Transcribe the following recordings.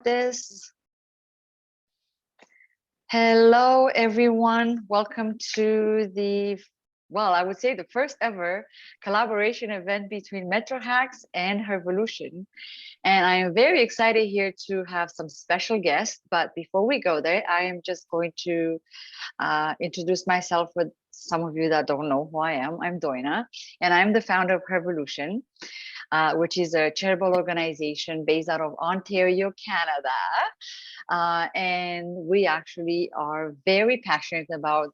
this. Hello, everyone. Welcome to I would say the first ever collaboration event between MetroHacks and Hervolution. And I am very excited here to have some special guests. But before we go there, I am just going to introduce myself with some of you that don't know who I am. I'm Doina, and I'm the founder of Hervolution, which is a charitable organization based out of Ontario, Canada. And we actually are very passionate about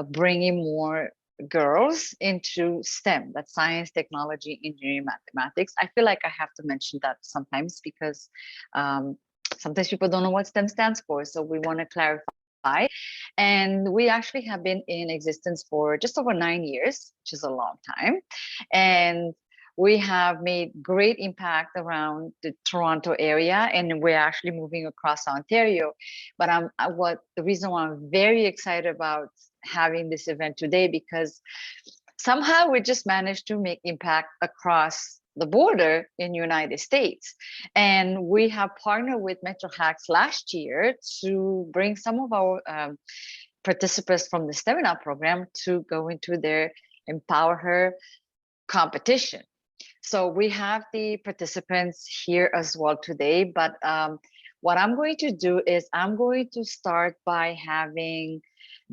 bringing more girls into STEM, that's science, technology, engineering, mathematics. I feel like I have to mention that sometimes because sometimes people don't know what STEM stands for. So we want to clarify. And we actually have been in existence for just over 9 years, which is a long time. And we have made great impact around the Toronto area, and we're actually moving across Ontario. But the reason why I'm very excited about having this event today, because somehow we just managed to make impact across the border in United States. And we have partnered with MetroHacks last year to bring some of our participants from the seminar program to go into their EmpowHer competition. So we have the participants here as well today, but what I'm going to do is I'm going to start by having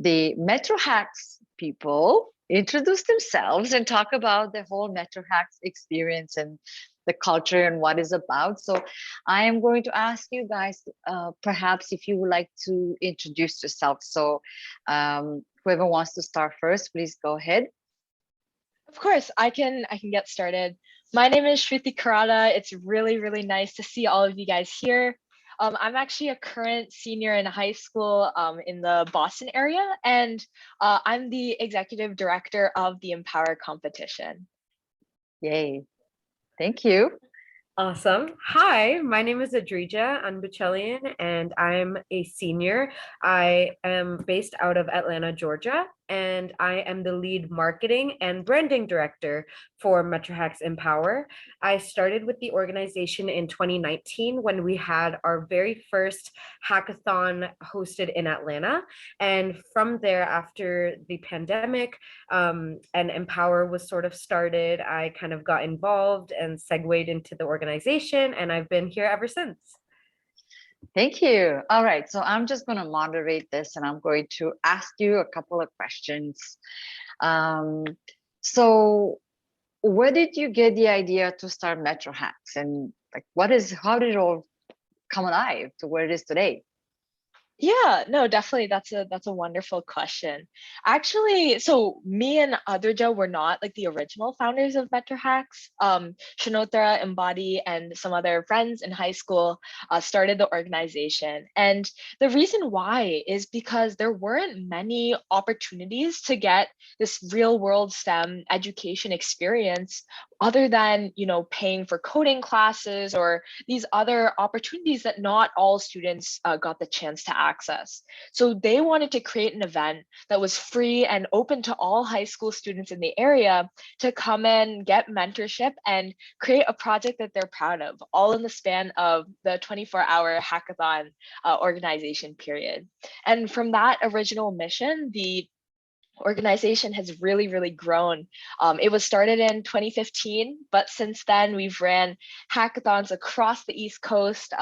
the MetroHacks people introduce themselves and talk about the whole MetroHacks experience and the culture and what it's about. So I am going to ask you guys, perhaps if you would like to introduce yourself. So whoever wants to start first, please go ahead. Of course, I can get started. My name is Shruti Karada. It's really nice to see all of you guys here. I'm actually a current senior in high school in the Boston area, and I'm the executive director of the EmpowHer competition. Yay. Thank you. Awesome. Hi, my name is Adrija Anbuchelian, and I'm a senior. I am based out of Atlanta, Georgia, and I am the lead marketing and branding director for MetroHacks EmpowHer. I started with the organization in 2019 when we had our very first hackathon hosted in Atlanta. And from there, after the pandemic and EmpowHer was sort of started, I kind of got involved and segued into the organization, and I've been here ever since. Thank you. All right, so I'm just going to moderate this and I'm going to ask you a couple of questions. So where did you get the idea to start MetroHacks, and how did it all come alive to where it is today? Yeah, no, definitely. That's a wonderful question. Actually, so me and Adrija were not like the original founders of MetroHacks. Shanotra, Embody, and some other friends in high school started the organization. And the reason why is because there weren't many opportunities to get this real world STEM education experience other than, paying for coding classes or these other opportunities that not all students got the chance to access. So they wanted to create an event that was free and open to all high school students in the area to come in, get mentorship, and create a project that they're proud of, all in the span of the 24-hour hackathon organization period. And from that original mission, the organization has really grown. It was started in 2015, but since then we've ran hackathons across the East Coast.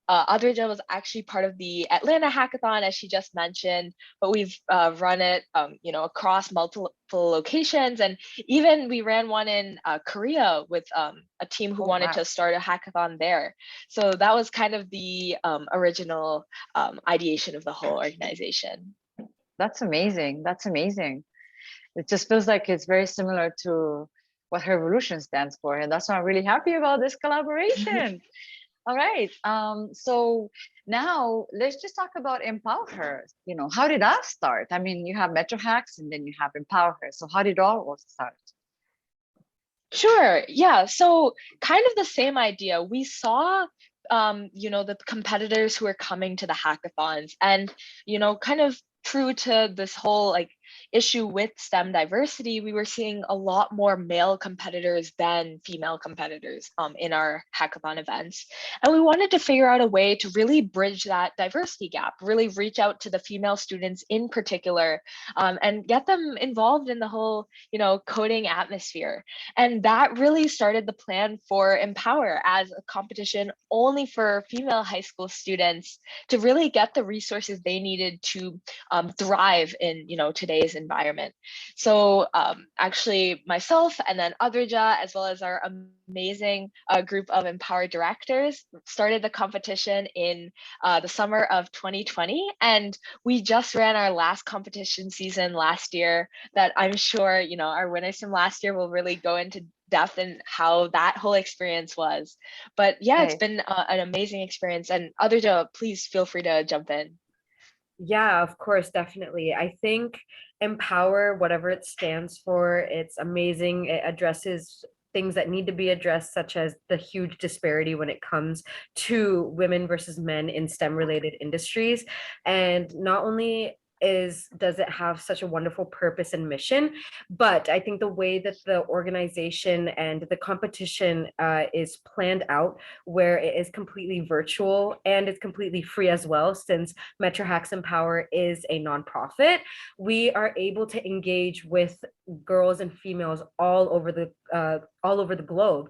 Adrija was actually part of the Atlanta hackathon, as she just mentioned, but we've run it, across multiple locations, and even we ran one in Korea with a team who wanted to start a hackathon there. So that was kind of the original ideation of the whole organization. That's amazing. That's amazing. It just feels like it's very similar to what Hervolution stands for. And that's why I'm really happy about this collaboration. All right. So now let's just talk about EmpowHer. How did that start? I mean, you have MetroHacks and then you have EmpowHer. So how did it all start? Sure. Yeah. So kind of the same idea. We saw the competitors who are coming to the hackathons, and kind of true to this whole like issue with STEM diversity, we were seeing a lot more male competitors than female competitors in our hackathon events. And we wanted to figure out a way to really bridge that diversity gap, really reach out to the female students in particular, and get them involved in the whole, coding atmosphere. And that really started the plan for EmpowHer as a competition only for female high school students to really get the resources they needed to thrive in today's environment. So actually myself and then Adrija, as well as our amazing group of EmpowHer directors, started the competition in the summer of 2020, and we just ran our last competition season last year that I'm sure our winners from last year will really go into depth in how that whole experience was. But yeah, it's been an amazing experience. And Adrija, please feel free to jump in. Yeah, of course, definitely. I think EmpowHer, whatever it stands for, it's amazing. It addresses things that need to be addressed, such as the huge disparity when it comes to women versus men in STEM related industries. And not only does it have such a wonderful purpose and mission, but I think the way that the organization and the competition is planned out, where it is completely virtual and it's completely free as well, since MetroHacks EmpowHer is a nonprofit, we are able to engage with girls and females all over the globe.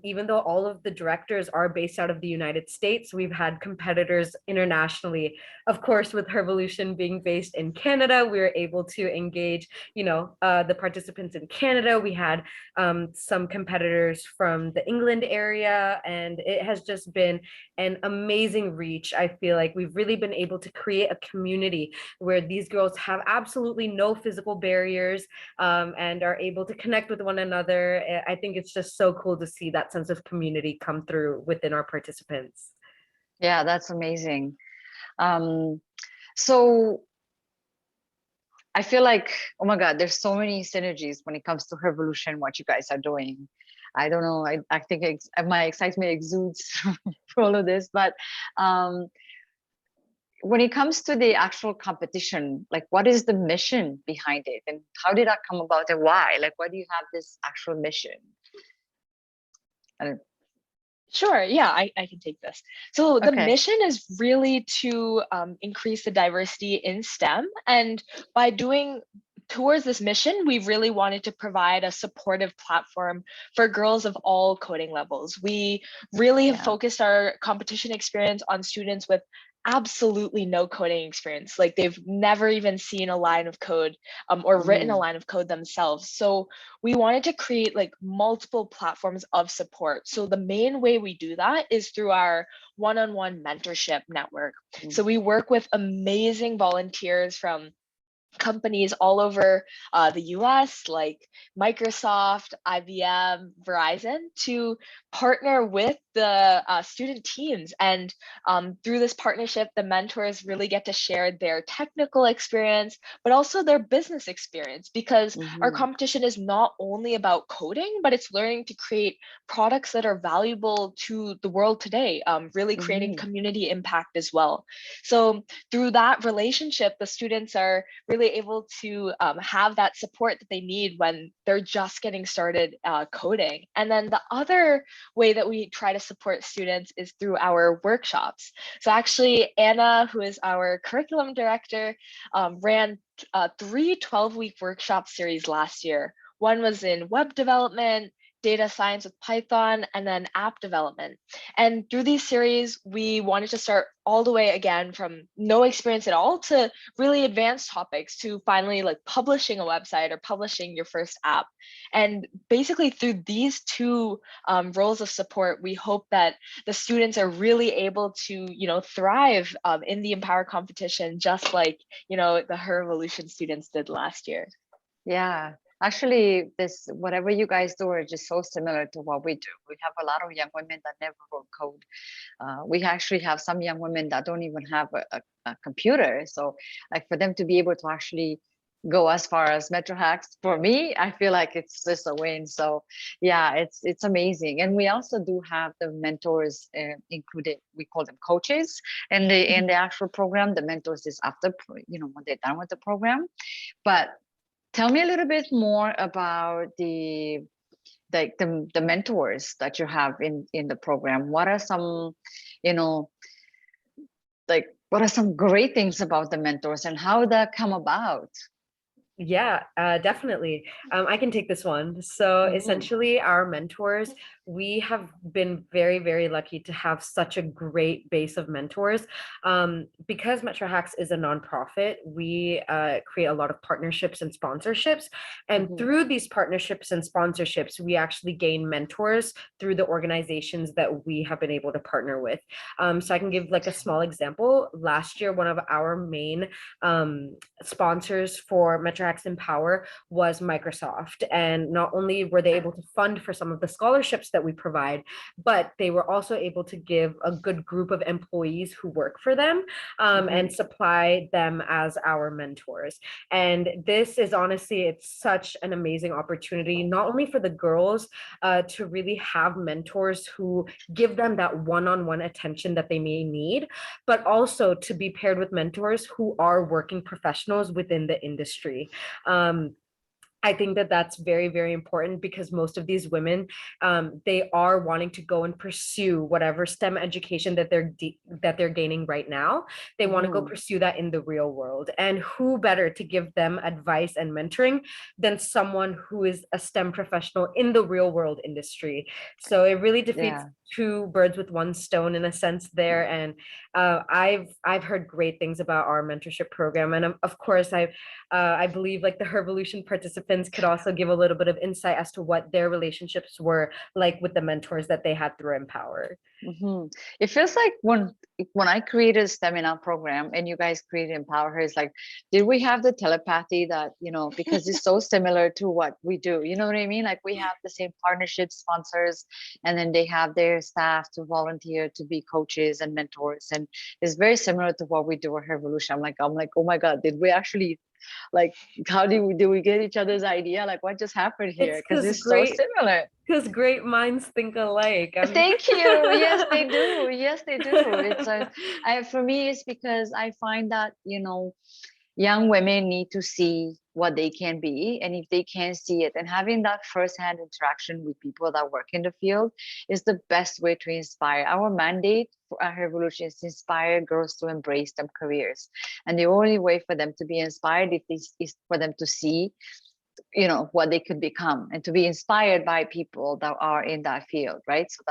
Even though all of the directors are based out of the United States, we've had competitors internationally. Of course, with Hervolution being based in Canada, we were able to engage, the participants in Canada. We had some competitors from the England area, and it has just been an amazing reach. I feel like we've really been able to create a community where these girls have absolutely no physical barriers, and are able to connect with one another. I think it's just so cool to see that sense of community come through within our participants. Yeah, that's amazing. So I feel like, oh my God, there's so many synergies when it comes to Revolution, what you guys are doing. I don't know. I think my excitement exudes for all of this, but when it comes to the actual competition, like what is the mission behind it and how did that come about and why? Like, why do you have this actual mission? Sure, yeah, I can take this. So the mission is really to increase the diversity in STEM, and by doing towards this mission, we really wanted to provide a supportive platform for girls of all coding levels. We really have focused our competition experience on students with absolutely no coding experience. Like they've never even seen a line of code or written a line of code themselves. So we wanted to create like multiple platforms of support. So the main way we do that is through our one-on-one mentorship network. So we work with amazing volunteers from companies all over the US, like Microsoft, IBM, Verizon, to partner with the student teams. And through this partnership, the mentors really get to share their technical experience, but also their business experience, because our competition is not only about coding, but it's learning to create products that are valuable to the world today, really creating community impact as well. So through that relationship, the students are really able to have that support that they need when they're just getting started coding. And then the other way that we try to support students is through our workshops. So actually, Anna, who is our curriculum director, ran 3 12-week workshop series last year. One was in web development, data science with Python, and then app development. And through these series, we wanted to start all the way again from no experience at all to really advanced topics to finally like publishing a website or publishing your first app. And basically through these two roles of support, we hope that the students are really able to, thrive in the EmpowHer competition, just like, the Revolution students did last year. Yeah. Actually, whatever you guys do is just so similar to what we do. We have a lot of young women that never wrote code. We actually have some young women that don't even have a computer. So like for them to be able to actually go as far as MetroHacks. For me, I feel like it's just a win. So yeah, it's amazing. And we also do have the mentors included. We call them coaches in the actual program. The mentors is after, when they're done with the program. But tell me a little bit more about the mentors that you have in the program. What are some, you know, what are some great things about the mentors and how that come about? Yeah, definitely. I can take this one. So essentially, our mentors, we have been very, very lucky to have such a great base of mentors. Because MetroHacks is a nonprofit, we create a lot of partnerships and sponsorships. And through these partnerships and sponsorships, we actually gain mentors through the organizations that we have been able to partner with. So I can give like a small example. Last year, one of our main sponsors for MetroHacks EmpowHer was Microsoft. And not only were they able to fund for some of the scholarships that we provide, but they were also able to give a good group of employees who work for them and supply them as our mentors. And this is honestly, it's such an amazing opportunity, not only for the girls to really have mentors who give them that one-on-one attention that they may need, but also to be paired with mentors who are working professionals within the industry. I think that that's very, very important because most of these women, they are wanting to go and pursue whatever STEM education that they're gaining right now. They want to go pursue that in the real world. And who better to give them advice and mentoring than someone who is a STEM professional in the real world industry? So it really defeats two birds with one stone in a sense there. And I've heard great things about our mentorship program, and of course I believe like the Hervolution participants could also give a little bit of insight as to what their relationships were like with the mentors that they had through EmpowHer. It feels like when I created a seminar program and you guys created EmpowHer, it's like, did we have the telepathy that, because it's so similar to what we do, you know what I mean? Like we have the same partnership sponsors, and then they have their staff to volunteer to be coaches and mentors, and it's very similar to what we do at Hervolution. I'm like, oh my God, did we actually, like, how do we get each other's idea? Like what just happened here? Because it's so similar. Because great minds think alike. Thank you. Yes, they do. Yes, they do. For me, it's because I find that, young women need to see what they can be. And if they can see it, and having that firsthand interaction with people that work in the field is the best way to inspire. Our mandate for our Hervolution is to inspire girls to embrace their careers. And the only way for them to be inspired is for them to see what they could become and to be inspired by people that are in that field, right? So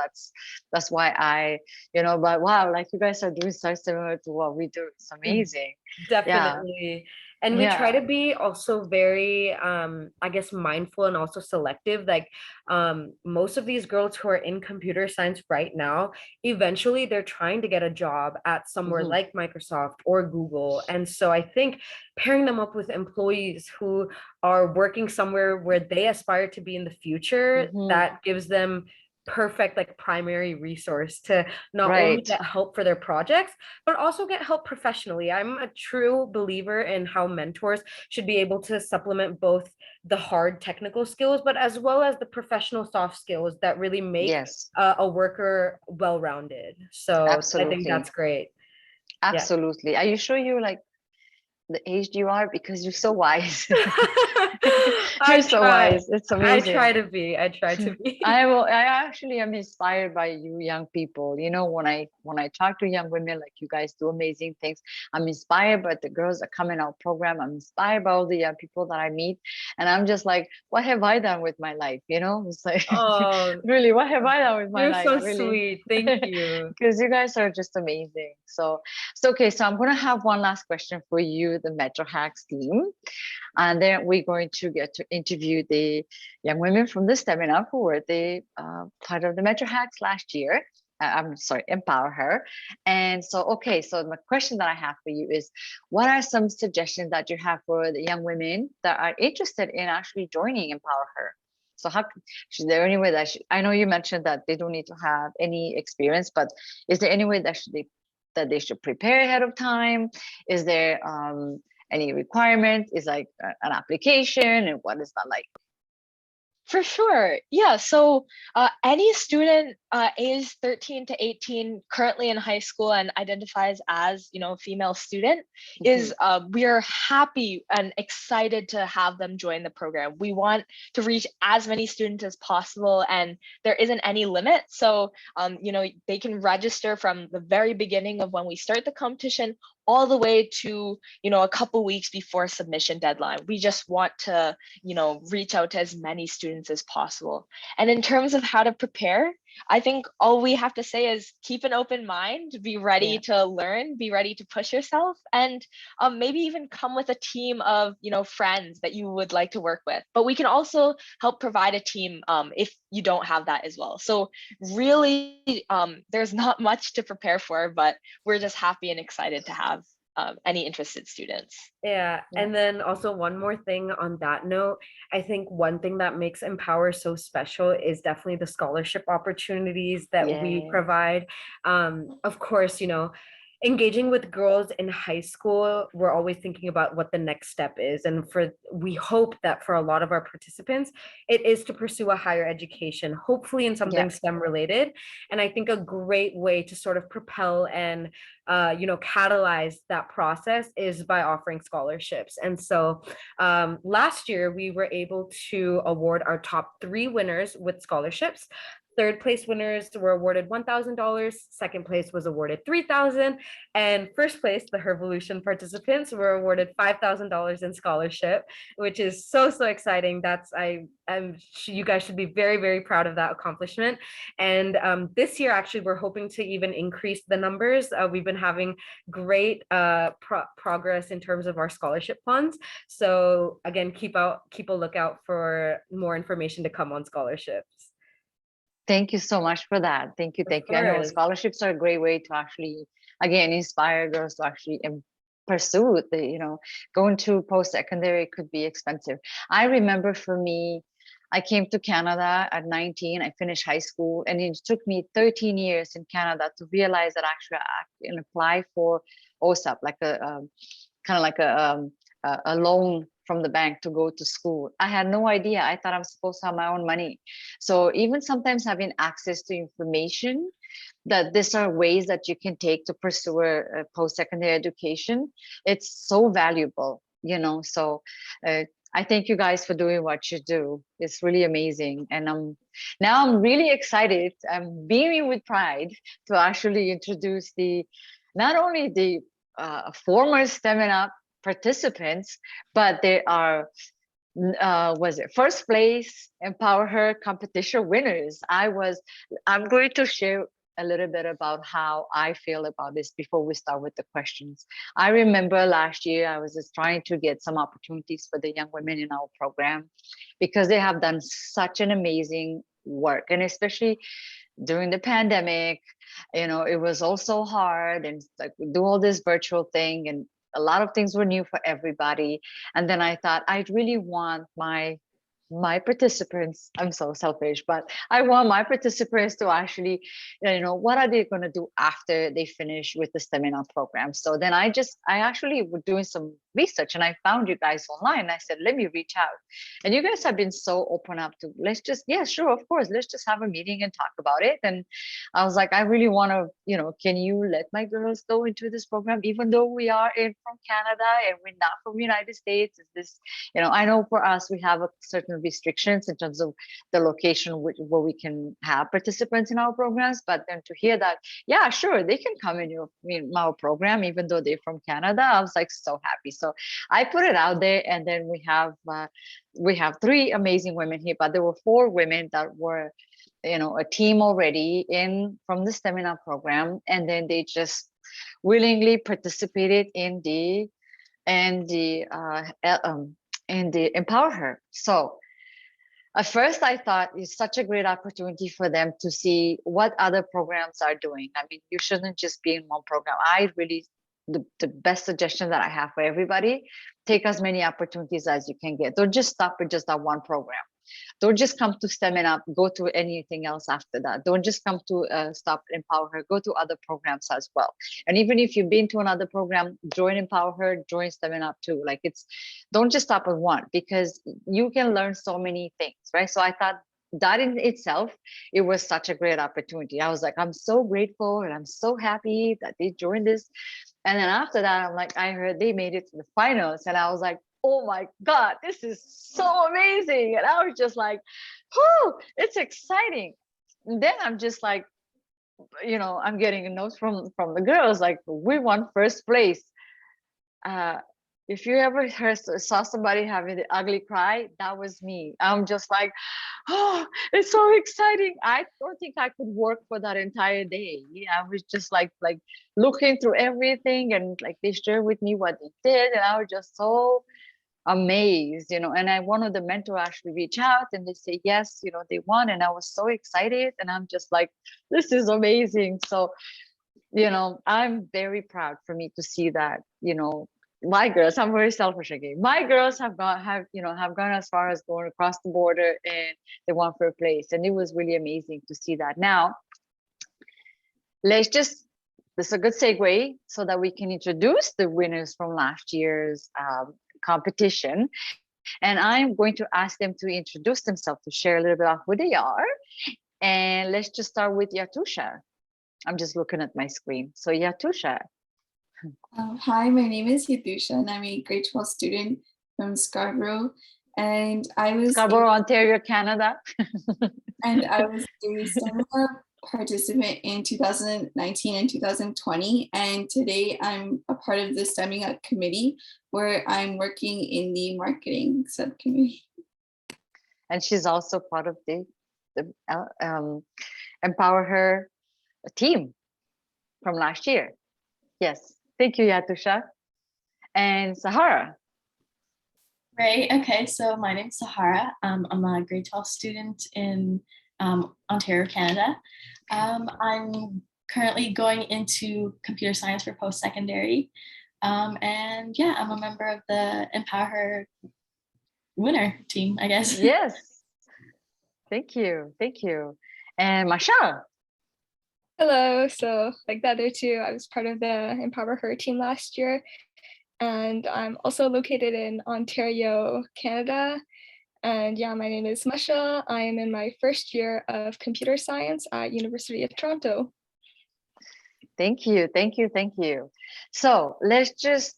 that's why but wow, like you guys are doing so similar to what we do. It's amazing. Definitely. And we try to be also very I guess mindful and also selective. Like most of these girls who are in computer science right now, eventually they're trying to get a job at somewhere like Microsoft or Google. And so I think pairing them up with employees who are working somewhere where they aspire to be in the future, that gives them perfect like primary resource to not only get help for their projects, but also get help professionally. I'm a true believer in how mentors should be able to supplement both the hard technical skills, but as well as the professional soft skills that really make a worker well-rounded. So I think that's great. Absolutely. Are you sure you're like the age you are? Because you're so wise. You're so wise. It's amazing. I try to be. I actually am inspired by you young people. When I talk to young women like you guys do amazing things, I'm inspired by the Girls Are Coming Out program. I'm inspired by all the young people that I meet, and I'm just like, what have I done with my life? It's like, really, what have I done with my life? You're so sweet. Thank you. Because you guys are just amazing. So okay. So I'm gonna have one last question for you, the MetroHacks team. And then we're going to get to interview the young women from the seminar who were the part of the MetroHacks last year. I'm sorry, EmpowHer. And so, okay, so my question that I have for you is, what are some suggestions that you have for the young women that are interested in actually joining EmpowHer? So is there any way that I know you mentioned that they don't need to have any experience, but is there any way that they should prepare ahead of time? Is there any requirement? Is like an application, and what is that like? For sure. Yeah. So any student aged 13 to 18 currently in high school and identifies as, female student is we are happy and excited to have them join the program. We want to reach as many students as possible, and there isn't any limit. So, they can register from the very beginning of when we start the competition all the way to, a couple weeks before submission deadline. We just want to, reach out to as many students as possible. And in terms of how to prepare, I think all we have to say is keep an open mind, be ready to learn, be ready to push yourself, and maybe even come with a team of, friends that you would like to work with. But we can also help provide a team if you don't have that as well. So really, there's not much to prepare for, but we're just happy and excited to have any interested students. Yeah. And then also one more thing on that note, I think one thing that makes EmpowHer so special is definitely the scholarship opportunities that we provide. Of course, engaging with girls in high school, we're always thinking about what the next step is. And we hope that for a lot of our participants, it is to pursue a higher education, hopefully in something STEM related. And I think a great way to sort of propel and catalyze that process is by offering scholarships. And so last year we were able to award our top 3 winners with scholarships. Third place winners were awarded $1,000. Second place was awarded $3,000, and first place, the Hervolution participants, were awarded $5,000 in scholarship, which is so exciting. You guys should be very, very proud of that accomplishment. And this year, actually, we're hoping to even increase the numbers. We've been having great progress in terms of our scholarship funds. So again, keep a lookout for more information to come on scholarships. Thank you so much for that. Thank you. I know scholarships are a great way to actually, again, inspire girls to actually pursue going to post-secondary could be expensive. I remember for me, I came to Canada at 19. I finished high school, and it took me 13 years in Canada to realize that actually I can apply for OSAP, like kind of like a loan from the bank to go to school. I had no idea. I thought I'm supposed to have my own money. So even sometimes having access to information that these are ways that you can take to pursue a post-secondary education, it's so valuable, So I thank you guys for doing what you do. It's really amazing. And now I'm really excited. I'm beaming with pride to actually introduce not only the former STEMing Up participants, but they are first place EmpowHer competition winners. I'm going to share a little bit about how I feel about this before we start with the questions. I remember last year I was just trying to get some opportunities for the young women in our program because they have done such an amazing work, and especially during the pandemic, it was also hard, and like we do all this virtual thing, and a lot of things were new for everybody. And then I thought I'd really want my participants, I'm so selfish, but I want my participants to actually, what are they going to do after they finish with the seminar program? So then I actually was doing some research, and I found you guys online. I said, let me reach out. And you guys have been so open up to, sure, of course, let's just have a meeting and talk about it. And I was like, I really want to, can you let my girls go into this program, even though we are from Canada and we're not from the United States? Is this, I know for us, we have a certain restrictions in terms of the location where we can have participants in our programs, but then to hear that, yeah, sure, they can come in our program even though they're from Canada, I was like so happy. So I put it out there, and then we have 3 amazing women here, but there were 4 women that were a team already from the seminar program, and then they just willingly participated in the EmpowHer. So at first, I thought it's such a great opportunity for them to see what other programs are doing. I mean, you shouldn't just be in one program. The best suggestion that I have for everybody, take as many opportunities as you can get. Don't just stop with just that one program. Don't just come to STEM Up, go to anything else after that. Don't just come to stop EmpowHer, go to other programs as well. And even if you've been to another program, join EmpowHer, join STEM Up too. Like don't just stop at one, because you can learn so many things, right? So I thought that in itself, it was such a great opportunity. I was like, I'm so grateful and I'm so happy that they joined this. And then after that, I'm like, I heard they made it to the finals, and I was like, oh my God, this is so amazing. And I was just like, whoo, it's exciting. And then I'm just like, I'm getting notes from the girls, like, we won first place. If you ever saw somebody having the ugly cry, that was me. I'm just like, oh, it's so exciting. I don't think I could work for that entire day. I was just like looking through everything, and like they shared with me what they did, and I was just so amazed, and one of the mentor actually reached out and they say, yes, they won. And I was so excited, and I'm just like, this is amazing. So, I'm very proud for me to see that, my girls, I'm very selfish again. My girls have gone as far as going across the border, and they won first place. And it was really amazing to see that. Now, this is a good segue so that we can introduce the winners from last year's competition. And I'm going to ask them to introduce themselves, to share a little bit of who they are. And let's just start with Yatusha. I'm just looking at my screen. So Yatusha. Hi, my name is Yatusha, and I'm a grade 12 student from Scarborough. And I was Scarborough, Ontario, Canada. And I was a STEM Up participant in 2019 and 2020. And today I'm a part of the STEMing Up committee, where I'm working in the marketing subcommittee. And she's also part of the EmpowHer team from last year. Yes. Thank you, Yatusha. And Sahara. Right. Okay. So my name's Sahara. I'm a grade 12 student in Ontario, Canada. I'm currently going into computer science for post-secondary. And yeah, I'm a member of the EmpowHer winner team, I guess. Yes. Thank you. Thank you. And Mashallahs. Hello. So like the other two, I was part of the EmpowHer team last year. And I'm also located in Ontario, Canada. And yeah, my name is Mashallahs. I am in my first year of computer science at University of Toronto. Thank you. Thank you. Thank you. So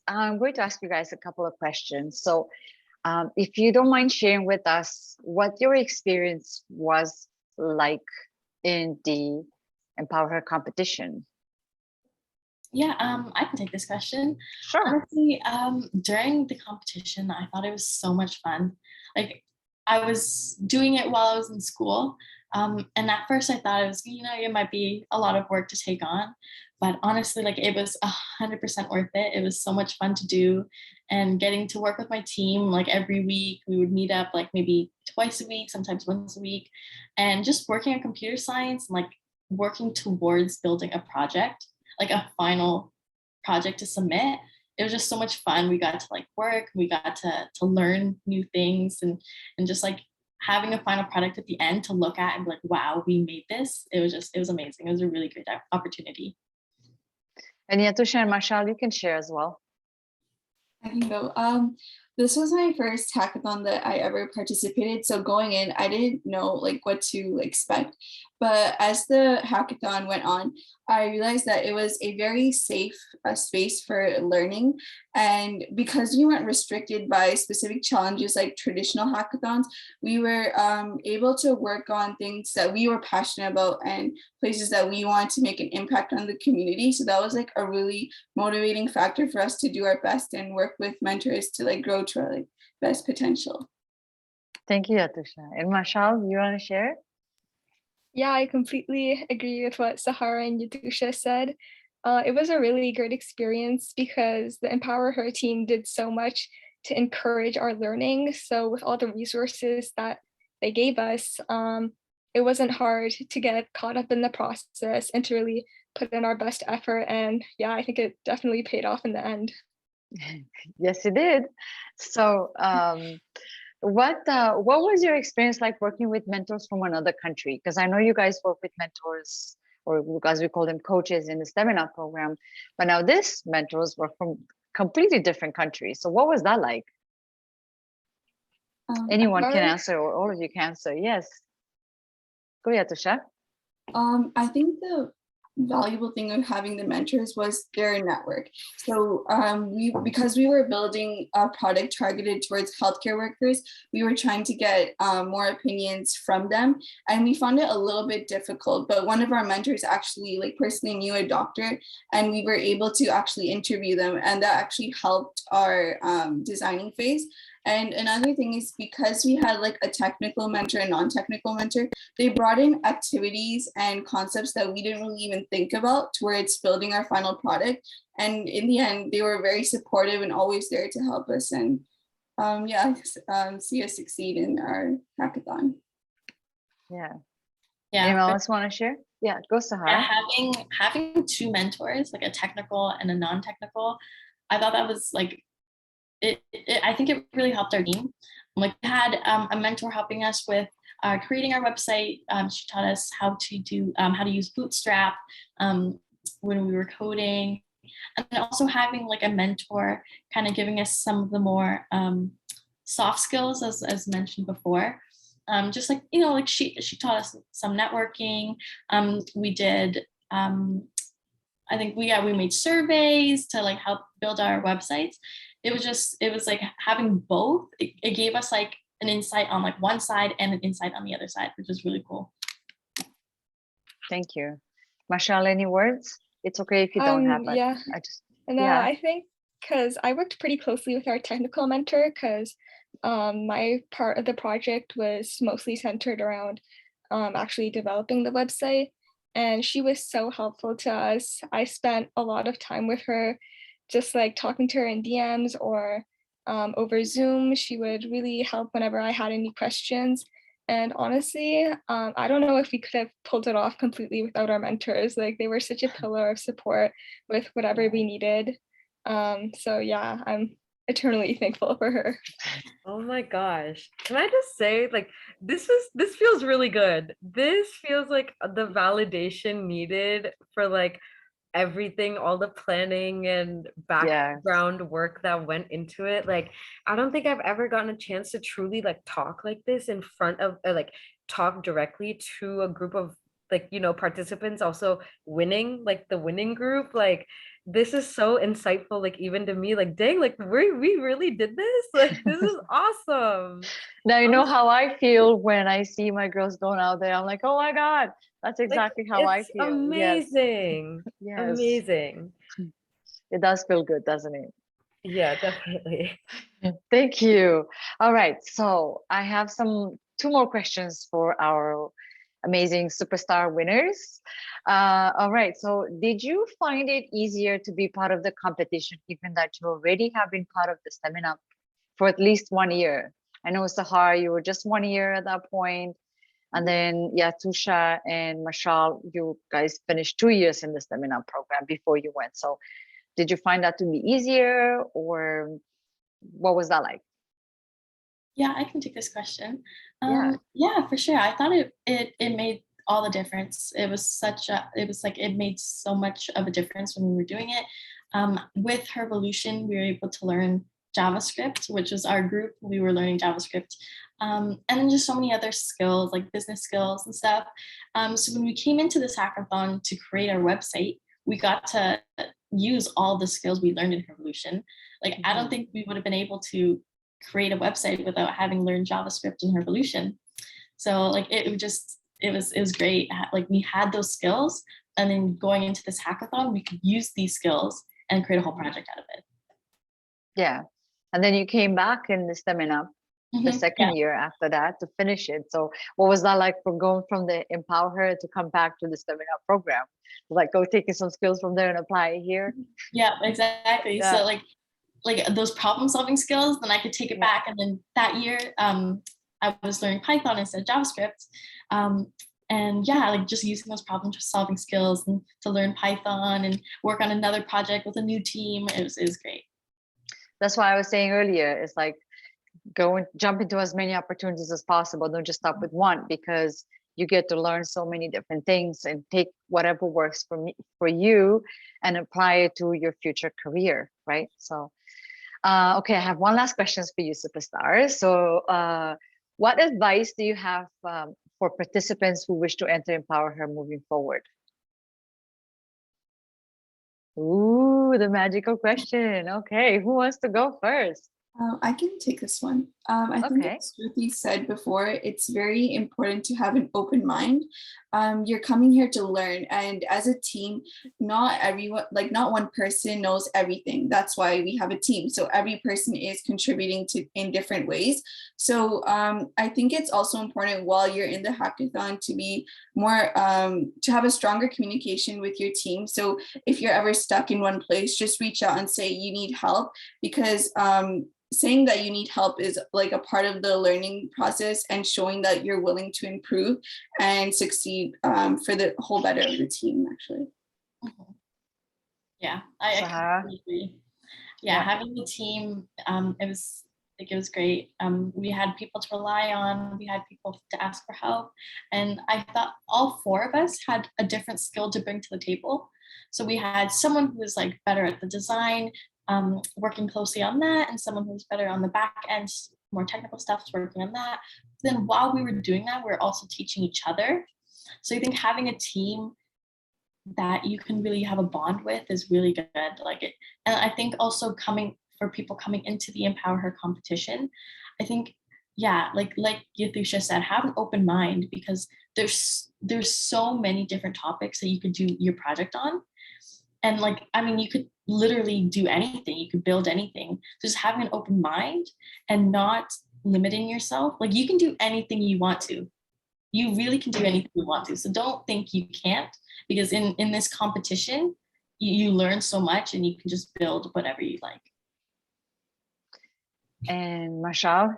I'm going to ask you guys a couple of questions. So if you don't mind sharing with us what your experience was like in the EmpowHer competition. Yeah, I can take this question. Sure. Honestly, during the competition, I thought it was so much fun. Like, I was doing it while I was in school. And at first I thought it was, it might be a lot of work to take on, but honestly, like, it was 100% worth it. It was so much fun to do, and getting to work with my team, like every week we would meet up, like maybe twice a week, sometimes once a week, and just working on computer science and like working towards building a project, like a final project to submit. It was just so much fun. We got to like work, we got to learn new things, and just like having a final product at the end to look at and be like, wow, we made this. It was amazing. It was a really great opportunity. And Yatusha and Mashallahs, you can share as well. I can go. This was my first hackathon that I ever participated. So going in, I didn't know like what to expect. But as the hackathon went on, I realized that it was a very safe space for learning. And because we weren't restricted by specific challenges like traditional hackathons, we were able to work on things that we were passionate about and places that we wanted to make an impact on the community. So that was like a really motivating factor for us to do our best and work with mentors to like grow to our like best potential. Thank you, Yatusha. And Mashallahs, you want to share? Yeah, I completely agree with what Sahara and Yatusha said. It was a really great experience because the EmpowHer team did so much to encourage our learning. So with all the resources that they gave us, it wasn't hard to get caught up in the process and to really put in our best effort. And yeah, I think it definitely paid off in the end. Yes, it did. So what was your experience like working with mentors from another country? Because I know you guys work with mentors, or as we call them, coaches in the seminar program, but now this mentors were from completely different countries. So what was that like? Anyone can answer, or all of you can answer. Yes. Go ahead, Tusha. I think the valuable thing of having the mentors was their network. So because we were building a product targeted towards healthcare workers, we were trying to get more opinions from them, and we found it a little bit difficult. But one of our mentors actually personally knew a doctor, and we were able to actually interview them, and that actually helped our designing phase. And another thing is, because we had a technical mentor and non-technical mentor, they brought in activities and concepts that we didn't really even think about towards building our final product. And in the end, they were very supportive and always there to help us and see us succeed in our hackathon. Yeah. Yeah. Anyone else want to share? Yeah, go Sahara. Yeah, having two mentors, a technical and a non-technical, I thought that was I think it really helped our team. We had a mentor helping us with creating our website. She taught us how to use Bootstrap when we were coding, and then also having a mentor kind of giving us some of the more soft skills, as mentioned before. She taught us some networking. We did. I think we made surveys to help build our websites. It was having both. It gave us an insight on one side and an insight on the other side, which was really cool. Thank you. Mashallah, any words? It's okay if you don't have it. Yeah. I think because I worked pretty closely with our technical mentor, because my part of the project was mostly centered around actually developing the website. And she was so helpful to us. I spent a lot of time with her, just talking to her in DMs or over Zoom. She would really help whenever I had any questions. And honestly, I don't know if we could have pulled it off completely without our mentors. They were such a pillar of support with whatever we needed. So yeah, I'm eternally thankful for her. Oh my gosh. Can I just say, this feels really good. This feels like the validation needed for everything, all the planning and background work that went into it. I don't think I've ever gotten a chance to truly talk like this in front of talk directly to a group of participants also winning, the winning group. This is so insightful, even to me, dang, we really did this. This is awesome. Now you know how I feel when I see my girls going out there. I'm like, oh my God, that's exactly how I feel. Amazing. Yes. Amazing. It does feel good, doesn't it? Yeah, definitely. Thank you. All right, so I have two more questions for our amazing superstar winners. All right, so did you find it easier to be part of the competition, given that you already have been part of the seminar for at least 1 year? I know, Sahar, you were just 1 year at that point. And then, Tusha and Mashal, you guys finished 2 years in the seminar program before you went. So did you find that to be easier, or what was that like? Yeah, I can take this question. Yeah, for sure. I thought it made all the difference. It made so much of a difference when we were doing it. With Hervolution, we were able to learn JavaScript, which was our group. We were learning JavaScript. And then just so many other skills, business skills and stuff. So when we came into this hackathon to create our website, we got to use all the skills we learned in Hervolution. I don't think we would have been able to create a website without having learned JavaScript in Hervolution. So it was great. We had those skills, and then going into this hackathon, we could use these skills and create a whole project out of it. Yeah. And then you came back in the seminar the second year after that to finish it. So what was that like, for going from the EmpowHer to come back to the seminar program? Go taking some skills from there and apply it here? Yeah, exactly. Yeah. So those problem solving skills, then I could take it back. And then that year, I was learning Python instead of JavaScript. And just using those problem solving skills and to learn Python and work on another project with a new team. It was great. That's why I was saying earlier, it's go and jump into as many opportunities as possible. Don't just stop with one, because you get to learn so many different things and take whatever works for you and apply it to your future career, right? So okay, I have one last question for you, superstars. So what advice do you have for participants who wish to enter EmpowHer moving forward? Ooh, the magical question. Okay, who wants to go first? I can take this one. I think Okay. as Shruti said before, it's very important to have an open mind. You're coming here to learn, and as a team, not everyone, like not one person knows everything. That's why we have a team. So every person is contributing to in different ways. So I think it's also important while you're in the hackathon to be more, to have a stronger communication with your team. So if you're ever stuck in one place, just reach out and say you need help, because saying that you need help is like a part of the learning process, and showing that you're willing to improve and succeed for the whole better of the team, actually. Yeah, I Sahara? completely agree. Yeah, having the team, it was great. We had people to rely on, we had people to ask for help, and I thought all four of us had a different skill to bring to the table. So we had someone who was like better at the design, working closely on that, and someone who was better on the back end, more technical stuff, working on that. Then while we were doing that, we we're also teaching each other. So I think having a team that you can really have a bond with is really good. Like it, and I think also for people coming into the EmpowHer competition, I think, yeah, like Yathusha said, have an open mind, because there's so many different topics that you could do your project on. And like, I mean, you could literally do anything, you could build anything. Just having an open mind and not limiting yourself. Like you can do anything you want to. You really can do anything you want to. So don't think you can't, because in this competition, you learn so much and you can just build whatever you like. And Mashal?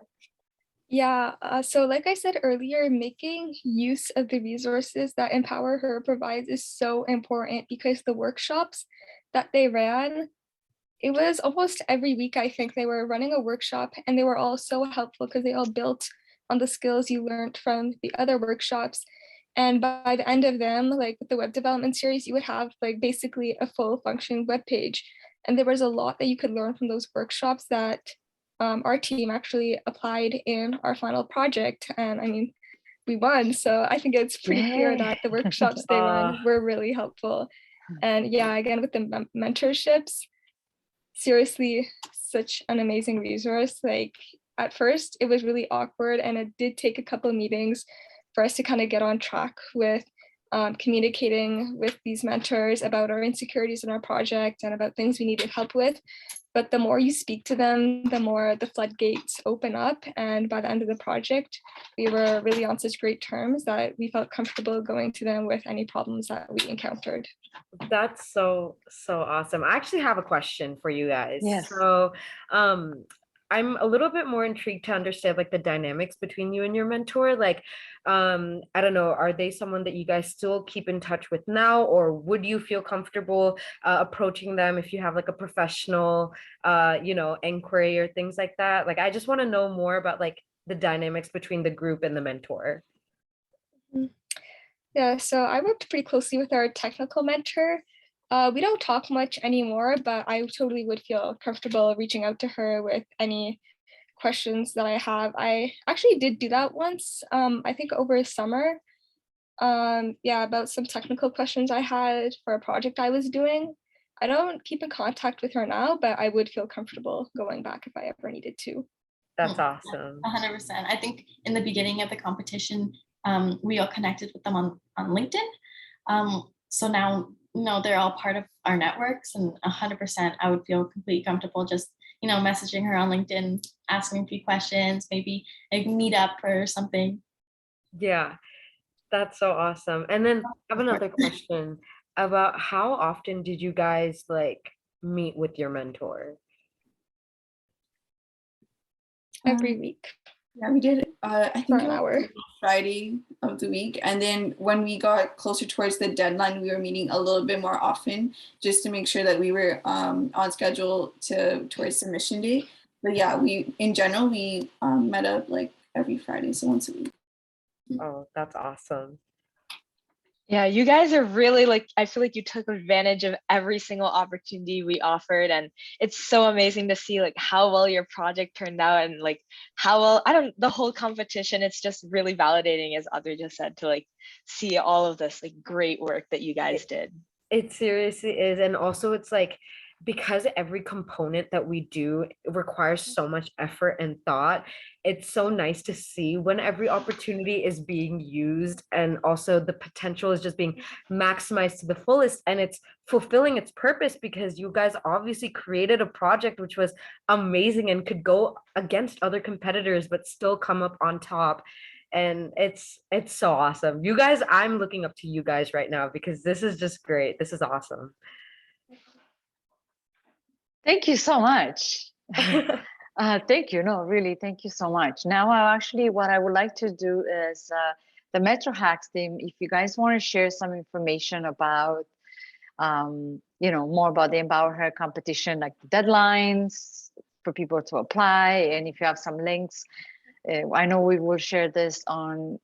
Yeah, so like I said earlier, making use of the resources that EmpowHer provides is so important, because the workshops that they ran, it was almost every week, I think they were running a workshop, and they were all so helpful because they all built on the skills you learned from the other workshops. And by the end of them, like with the web development series, you would have like basically a full functioning web page. And there was a lot that you could learn from those workshops that our team actually applied in our final project. And I mean, we won. So I think it's pretty clear that the workshops they ran were really helpful. And yeah, again, with the mentorships, seriously, such an amazing resource. Like at first it was really awkward, and it did take a couple of meetings for us to kind of get on track with communicating with these mentors about our insecurities in our project and about things we needed help with. But the more you speak to them, the more the floodgates open up. And by the end of the project, we were really on such great terms that we felt comfortable going to them with any problems that we encountered. That's so awesome. I actually have a question for you guys. Yes. So I'm a little bit more intrigued to understand like the dynamics between you and your mentor. Like, I don't know, are they someone that you guys still keep in touch with now, or would you feel comfortable approaching them if you have like a professional, inquiry or things like that? Like, I just want to know more about like the dynamics between the group and the mentor. Yeah, so I worked pretty closely with our technical mentor. We don't talk much anymore, but I totally would feel comfortable reaching out to her with any questions that I have. I actually did do that once, I think over summer. About some technical questions I had for a project I was doing. I don't keep in contact with her now, but I would feel comfortable going back if I ever needed to. That's awesome. 100%. I think in the beginning of the competition, we all connected with them on LinkedIn. So now, they're all part of our networks, and 100% I would feel completely comfortable just, messaging her on LinkedIn, asking a few questions, maybe a meetup or something. Yeah, that's so awesome. And then I have another question about how often did you guys like meet with your mentor? Every week. Yeah, we did. I think for an hour. Friday of the week, and then when we got closer towards the deadline, we were meeting a little bit more often, just to make sure that we were on schedule towards submission day. but yeah, we in general we met up like every Friday, so once a week. Oh, that's awesome. Yeah, you guys are really like, I feel like you took advantage of every single opportunity we offered. And it's so amazing to see like how well your project turned out and like how well, the whole competition, it's just really validating, as Audrey just said, to like see all of this like great work that you guys did. It seriously is. And also it's like, because every component that we do requires so much effort and thought, it's so nice to see when every opportunity is being used, and also the potential is just being maximized to the fullest, and it's fulfilling its purpose, because you guys obviously created a project which was amazing and could go against other competitors but still come up on top. And it's so awesome. You guys, I'm looking up to you guys right now because this is just great. This is awesome. Thank you so much. Thank you. No, really, thank you so much. Now, what I would like to do is the MetroHacks team, if you guys want to share some information about, more about the EmpowHer competition, like the deadlines for people to apply, and if you have some links, I know we will share this on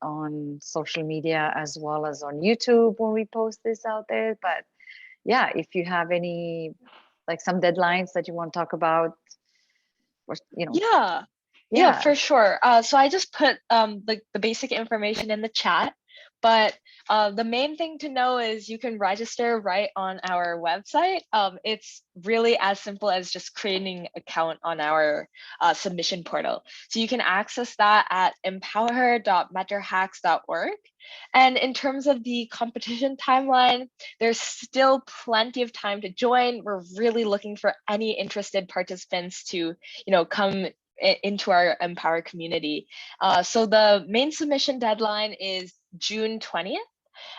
social media as well as on YouTube when we post this out there. But yeah, if you have any, like some deadlines that you want to talk about, or Yeah, for sure. So I just put like the basic information in the chat, but the main thing to know is you can register right on our website. It's really as simple as just creating an account on our submission portal. So you can access that at empowher.metrohacks.org. And in terms of the competition timeline, there's still plenty of time to join. We're really looking for any interested participants to, come into our EmpowHer community. So the main submission deadline is June 20th.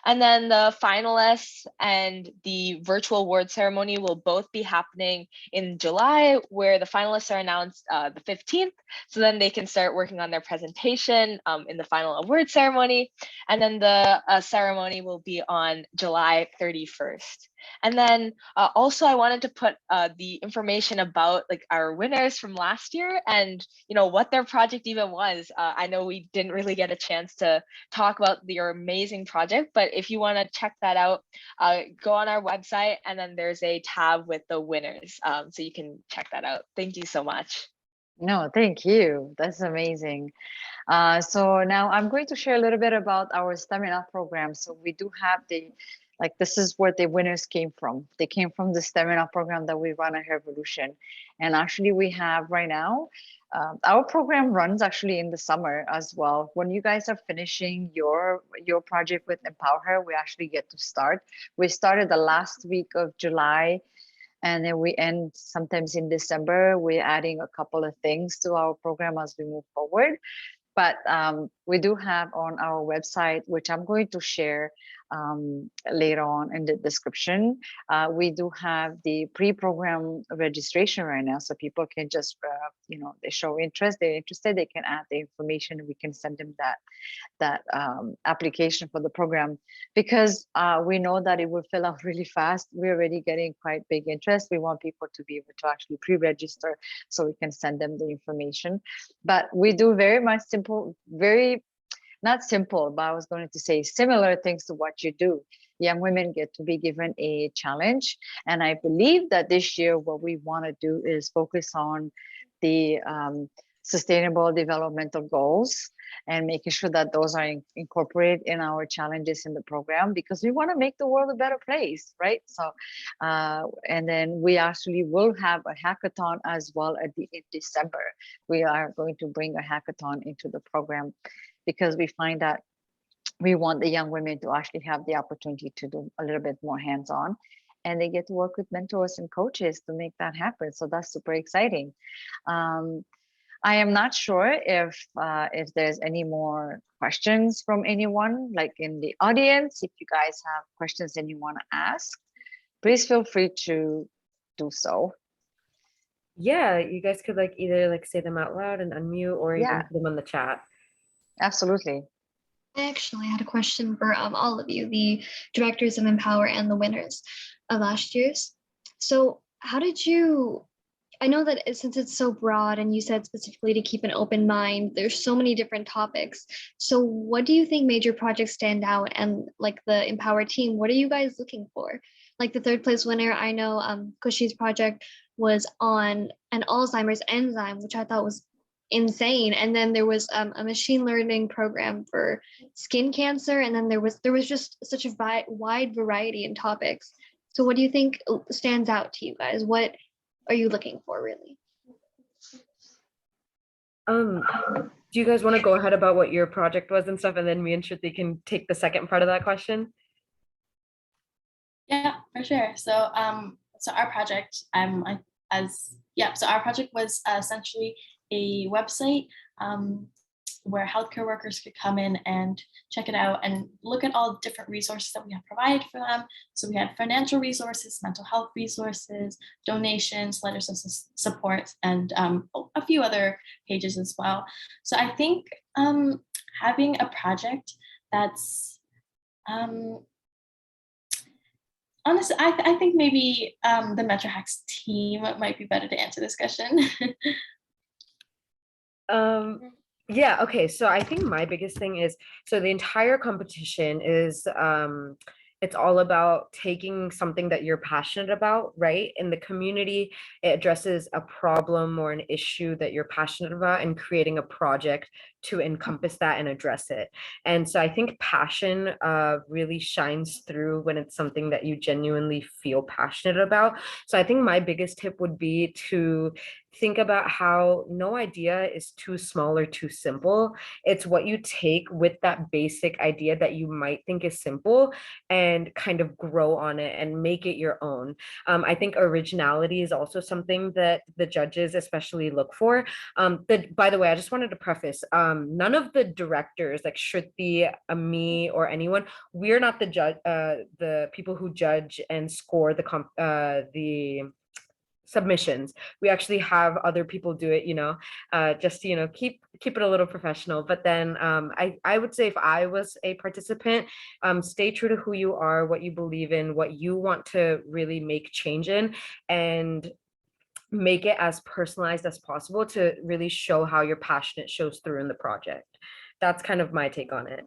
And then the finalists and the virtual award ceremony will both be happening in July, where the finalists are announced the 15th. So then they can start working on their presentation in the final award ceremony. And then the ceremony will be on July 31st. And then also I wanted to put the information about like our winners from last year and what their project even was. I know we didn't really get a chance to talk about your amazing project, but if you want to check that out, go on our website and then there's a tab with the winners. So you can check that out. Thank you so much. No, thank you. That's amazing. So now I'm going to share a little bit about our stamina program. So we do have this is where the winners came from. They came from the stamina program that we run at Revolution. And actually we have right now, our program runs actually in the summer as well. When you guys are finishing your project with EmpowHer, we actually get to start. We started the last week of July, and then we end sometimes in December. We're adding a couple of things to our program as we move forward. But we do have on our website, which I'm going to share later on in the description, we do have the pre-program registration right now. So people can just, they show interest, they're interested, they can add the information, and we can send them that application for the program, because we know that it will fill out really fast. We're already getting quite big interest. We want people to be able to actually pre-register so we can send them the information. But we do very much simple, not simple, but I was going to say similar things to what you do. Young women get to be given a challenge. And I believe that this year, what we want to do is focus on the sustainable developmental goals and making sure that those are incorporated in our challenges in the program, because we want to make the world a better place, right? So, and then we actually will have a hackathon as well in December. We are going to bring a hackathon into the program, because we find that we want the young women to actually have the opportunity to do a little bit more hands-on, and they get to work with mentors and coaches to make that happen. So that's super exciting. I am not sure if there's any more questions from anyone, like in the audience. If you guys have questions and you want to ask, please feel free to do so. Yeah, you guys could either say them out loud and unmute, or even put them on the chat. Absolutely. I actually had a question for all of you, the directors of EmpowHer and the winners of last year's. So how did you I know that since it's so broad and you said specifically to keep an open mind, there's so many different topics. So what do you think made your project stand out? And like the Empower team, what are you guys looking for? Like the third place winner, I know Kushi's project was on an Alzheimer's enzyme, which I thought was insane. And then there was a machine learning program for skin cancer. And then there was just such a wide variety in topics. So what do you think stands out to you guys? What are you looking for really? Do you guys want to go ahead about what your project was and stuff, and then me and Shruti can take the second part of that question? Yeah, for sure. So our project, so our project was essentially a website where healthcare workers could come in and check it out and look at all the different resources that we have provided for them. So we had financial resources, mental health resources, donations, letters of support, and a few other pages as well. So I think having a project that's honestly, I think maybe the MetroHacks team might be better to answer this question. Yeah, okay. So I think my biggest thing is, so the entire competition is it's all about taking something that you're passionate about, right? In the community, it addresses a problem or an issue that you're passionate about and creating a project to encompass that and address it. And so I think passion really shines through when it's something that you genuinely feel passionate about. So I think my biggest tip would be to think about how no idea is too small or too simple. It's what you take with that basic idea that you might think is simple and kind of grow on it and make it your own. I think originality is also something that the judges especially look for. By the way, I just wanted to preface, none of the directors like Shruti, me, or anyone, we're not the people who judge and score the submissions. We actually have other people do it, just to, keep it a little professional. But then I would say if I was a participant, stay true to who you are, what you believe in, what you want to really make change in, and make it as personalized as possible to really show how your passionate shows through in the project. That's kind of my take on it.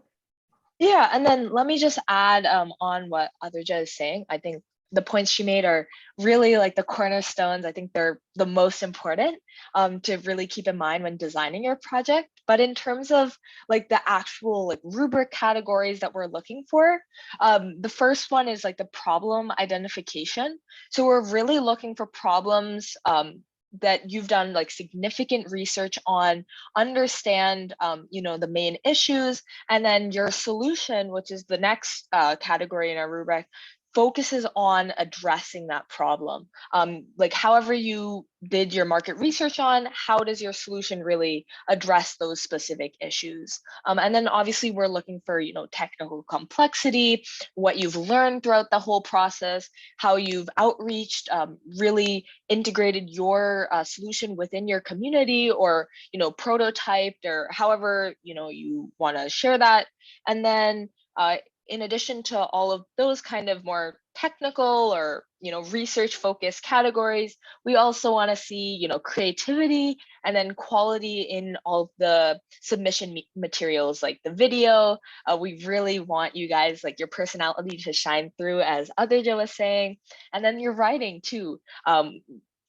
Yeah, and then let me just add on what Adrija is saying. I think the points she made are really like the cornerstones. I think they're the most important to really keep in mind when designing your project. But in terms of like the actual like rubric categories that we're looking for, the first one is like the problem identification. So we're really looking for problems that you've done like significant research on, understand, the main issues, and then your solution, which is the next category in our rubric, focuses on addressing that problem. Like however you did your market research on, how does your solution really address those specific issues? And then obviously we're looking for, technical complexity, what you've learned throughout the whole process, how you've outreached, really integrated your solution within your community, or, prototyped, or however, you want to share that. And then in addition to all of those kind of more technical or research focused categories, we also want to see creativity and then quality in all of the submission materials, like the video. We really want you guys, like your personality to shine through, as Adrija was saying, and then your writing too.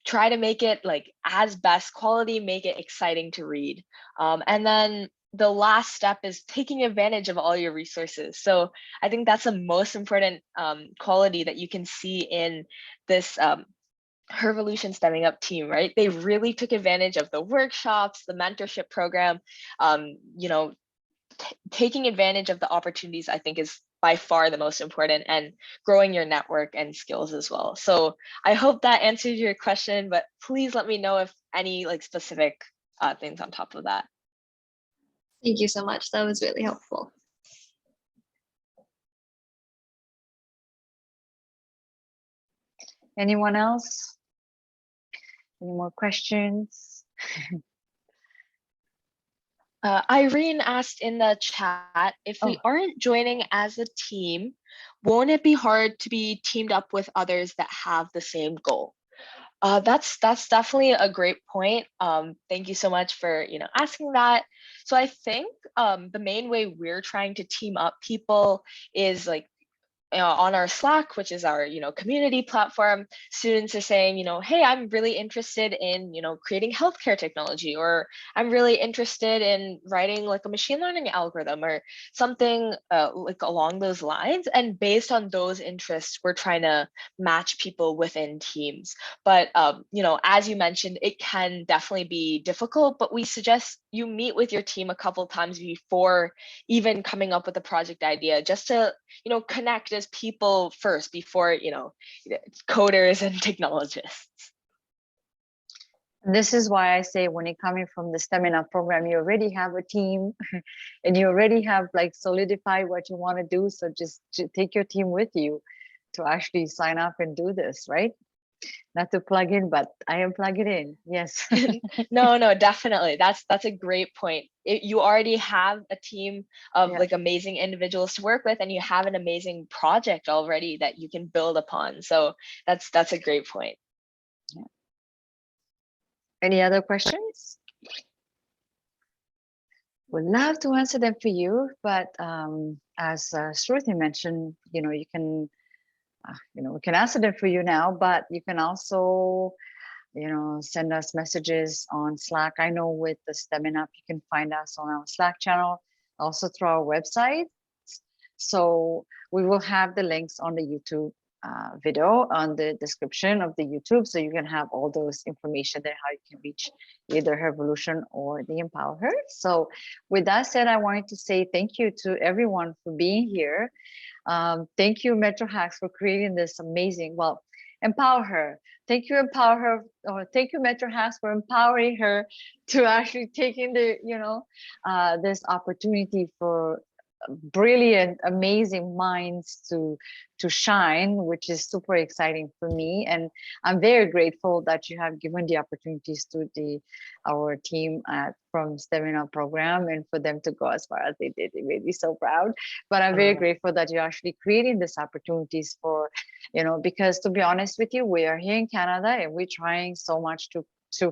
Try to make it like as best quality, make it exciting to read, and then the last step is taking advantage of all your resources. So I think that's the most important quality that you can see in this Hervolution Stemming Up team, right? They really took advantage of the workshops, the mentorship program, taking advantage of the opportunities, I think, is by far the most important, and growing your network and skills as well. So I hope that answers your question, but please let me know if any like specific things on top of that. Thank you so much. That was really helpful. Anyone else? Any more questions? Irene asked in the chat, if we aren't joining as a team, won't it be hard to be teamed up with others that have the same goal? That's definitely a great point. Thank you so much for asking that. So I think the main way we're trying to team up people is like on our Slack, which is our community platform. Students are saying, hey, I'm really interested in creating healthcare technology, or I'm really interested in writing like a machine learning algorithm or something like along those lines. And based on those interests, we're trying to match people within teams. But as you mentioned, it can definitely be difficult, but we suggest you meet with your team a couple times before even coming up with a project idea, just to connect as people first before coders and technologists. This is why I say, when you're coming from the seminar program, you already have a team and you already have like solidified what you want to do. So just take your team with you to actually sign up and do this, right? Not to plug in, but I am plugging in. Yes. No, definitely. That's a great point. You already have a team of like amazing individuals to work with, and you have an amazing project already that you can build upon. So that's a great point. Yeah. Any other questions? Would love to answer them for you, but as Shruti mentioned, you can, we can answer them for you now, but you can also, send us messages on Slack. I know with the STEMing Up, you can find us on our Slack channel, also through our website. So we will have the links on the YouTube video on the description of the YouTube, so you can have all those information there, how you can reach either Hervolution or the EmpowHer. So with that said, I wanted to say thank you to everyone for being here. Thank you, MetroHacks, for creating this amazing, EmpowHer. Thank you, EmpowHer, or thank you, MetroHacks, for empowering her to actually taking the, this opportunity for brilliant, amazing minds to shine, which is super exciting for me. And I'm very grateful that you have given the opportunities to our team from STEMing Up program, and for them to go as far as they did. It made me so proud. But I'm very grateful that you're actually creating these opportunities for, because to be honest with you, we are here in Canada and we're trying so much to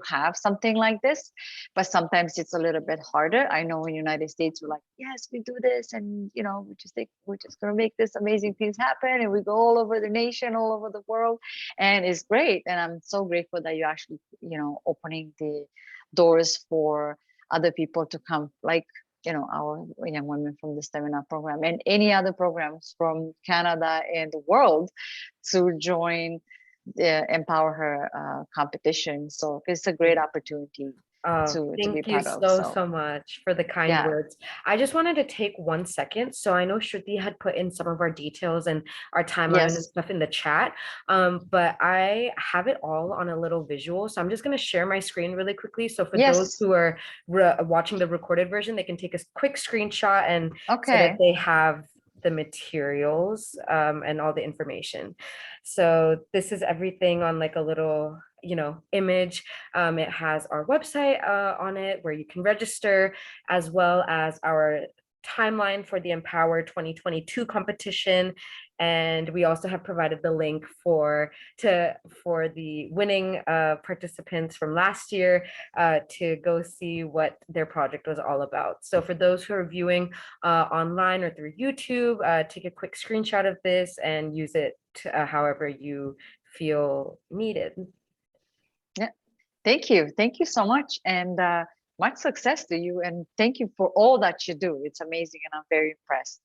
have something like this, but sometimes it's a little bit harder. I know in the United States, we're like, yes, we do this, and we just think we're just gonna make this amazing things happen, and we go all over the nation, all over the world, and it's great. And I'm so grateful that you actually, opening the doors for other people to come, like our young women from the STEMing Up program and any other programs from Canada and the world to join the EmpowHer competition. So it's a great opportunity to be Thank you part of. so much for the kind words. I just wanted to take 1 second. So I know Shruti had put in some of our details and our timeline and stuff in the chat, but I have it all on a little visual. So I'm just going to share my screen really quickly. So for those who are watching the recorded version, they can take a quick screenshot and so that they have the materials and all the information. So this is everything on like a little image. It has our website on it where you can register, as well as our timeline for the EmpowHer 2022 competition. And we also have provided the link for the winning participants from last year to go see what their project was all about. So for those who are viewing online or through YouTube, take a quick screenshot of this and use it to, however you feel needed. Yeah, thank you so much, and much success to you, and thank you for all that you do. It's amazing, and I'm very impressed.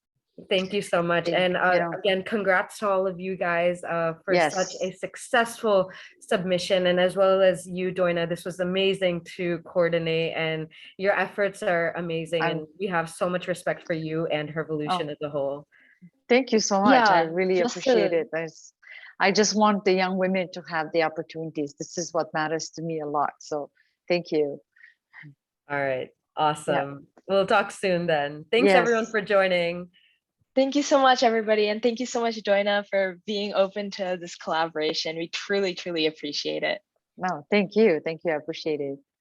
Thank you so much. And again, congrats to all of you guys for such a successful submission, and as well as you, Doina. This was amazing to coordinate, and your efforts are amazing, and we have so much respect for you and Hervolution as a whole. Thank you so much. I really appreciate it. I just want the young women to have the opportunities. This is what matters to me a lot. So thank you. All right. Awesome. We'll talk soon then. Thanks everyone for joining. Thank you so much, everybody. And thank you so much, Doina, for being open to this collaboration. We truly, truly appreciate it. No, thank you. Thank you. I appreciate it.